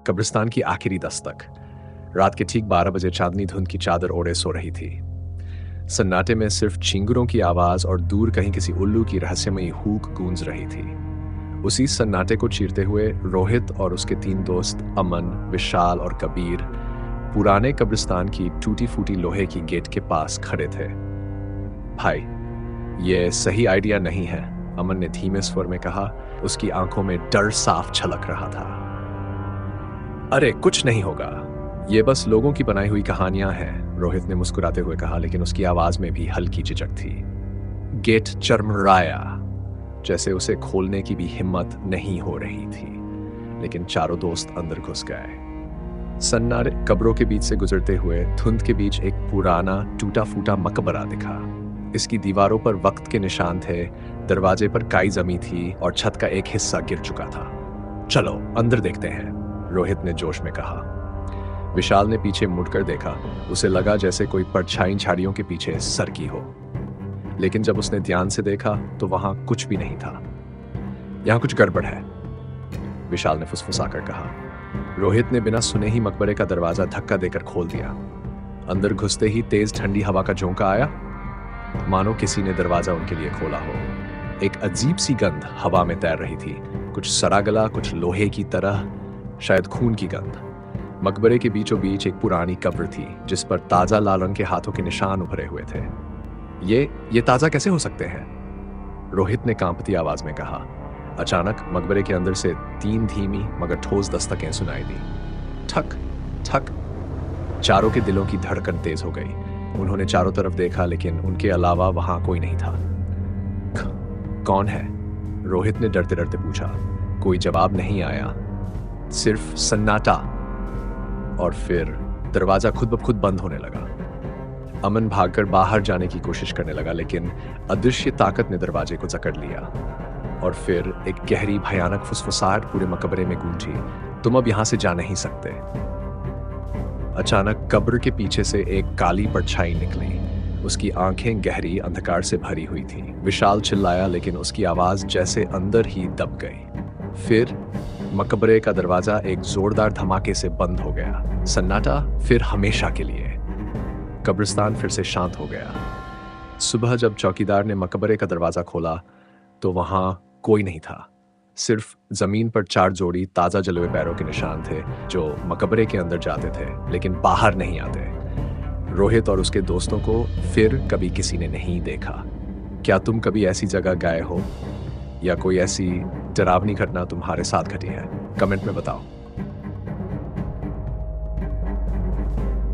कब्रिस्तान की आखिरी दस्तक। रात के ठीक 12 बजे चांदनी धुंध की चादर ओढ़े सो रही थी। सन्नाटे में सिर्फ चींगुरों की आवाज और दूर कहीं किसी उल्लू की रहस्यमयी हूक गूंज रही थी। उसी सन्नाटे को चीरते हुए रोहित और उसके 3 दोस्त अमन, विशाल और कबीर पुराने कब्रिस्तान की टूटी फूटी लोहे की गेट के पास खड़े थे। भाई, ये सही आइडिया नहीं है, अमन ने धीमे स्वर में कहा। उसकी आंखों में डर साफ झलक रहा था। अरे कुछ नहीं होगा, ये बस लोगों की बनाई हुई कहानियां हैं, रोहित ने मुस्कुराते हुए कहा, लेकिन उसकी आवाज में भी हल्की झिझक थी। गेट चरमराया, जैसे उसे खोलने की भी हिम्मत नहीं हो रही थी, लेकिन चारों दोस्त अंदर घुस गए। सन्नाटे कब्रों के बीच से गुजरते हुए धुंध के बीच एक पुराना टूटा फूटा मकबरा दिखा। इसकी दीवारों पर वक्त के निशान थे, दरवाजे पर काई जमी थी और छत का एक हिस्सा गिर चुका था। चलो अंदर देखते हैं, रोहित ने जोश में कहा। विशाल ने पीछे मुड़कर देखा। उसे लगा जैसे कोई परछाई झाड़ियों के पीछे सरकी हो, लेकिन जब उसने ध्यान से देखा तो वहां कुछ भी नहीं था। यहां कुछ गड़बड़ है, विशाल ने फुसफुसाकर कहा। रोहित ने बिना सुने ही मकबरे का दरवाजा धक्का देकर खोल दिया। अंदर घुसते ही तेज ठंडी हवा का झोंका आया, मानो किसी ने दरवाजा उनके लिए खोला हो। एक अजीब सी गंध हवा में तैर रही थी, कुछ सरागला, कुछ लोहे की तरह, शायद खून की गंध। मकबरे के बीचों बीच एक पुरानी कब्र थी, जिस पर ताजा लाल रंग के हाथों के निशान उभरे हुए थे। ये ताजा कैसे हो सकते हैं? रोहित ने कांपती आवाज में कहा। अचानक मकबरे के अंदर से 3 धीमी मगर ठोस दस्तकें सुनाई दी। ठक ठक। चारों के दिलों की धड़कन तेज हो गई। उन्होंने चारों तरफ देखा, लेकिन उनके अलावा वहां कोई नहीं था। कौन है? रोहित ने डरते डरते पूछा। कोई जवाब नहीं आया, सिर्फ सन्नाटा। और फिर दरवाजा खुद ब खुद बंद होने लगा। अमन भागकर बाहर जाने की कोशिश करने लगा, लेकिन अदृश्य ताकत ने दरवाजे को जकड़ लिया। और फिर एक गहरी भयानक फुसफुसाहट पूरे मकबरे में गूंजी। तुम अब यहां से जा नहीं सकते। अचानक कब्र के पीछे से एक काली परछाई निकली। उसकी आंखें गहरी अंधकार से भरी हुई थी। विशाल चिल्लाया, लेकिन उसकी आवाज जैसे अंदर ही दब गई। फिर मकबरे का दरवाजा एक जोरदार धमाके से बंद हो गया। सन्नाटा फिर हमेशा के लिए। कब्रिस्तान फिर से शांत हो गया। सुबह जब चौकीदार ने मकबरे का दरवाजा खोला तो वहां कोई नहीं था। सिर्फ जमीन पर 4 जोड़ी ताजा जले हुए पैरों के निशान थे, जो मकबरे के अंदर जाते थे लेकिन बाहर नहीं आते। रोहित और उसके दोस्तों को फिर कभी किसी ने नहीं देखा। क्या तुम कभी ऐसी जगह गए हो, या कोई ऐसी डरावनी घटना तुम्हारे साथ घटी है? कमेंट में बताओ।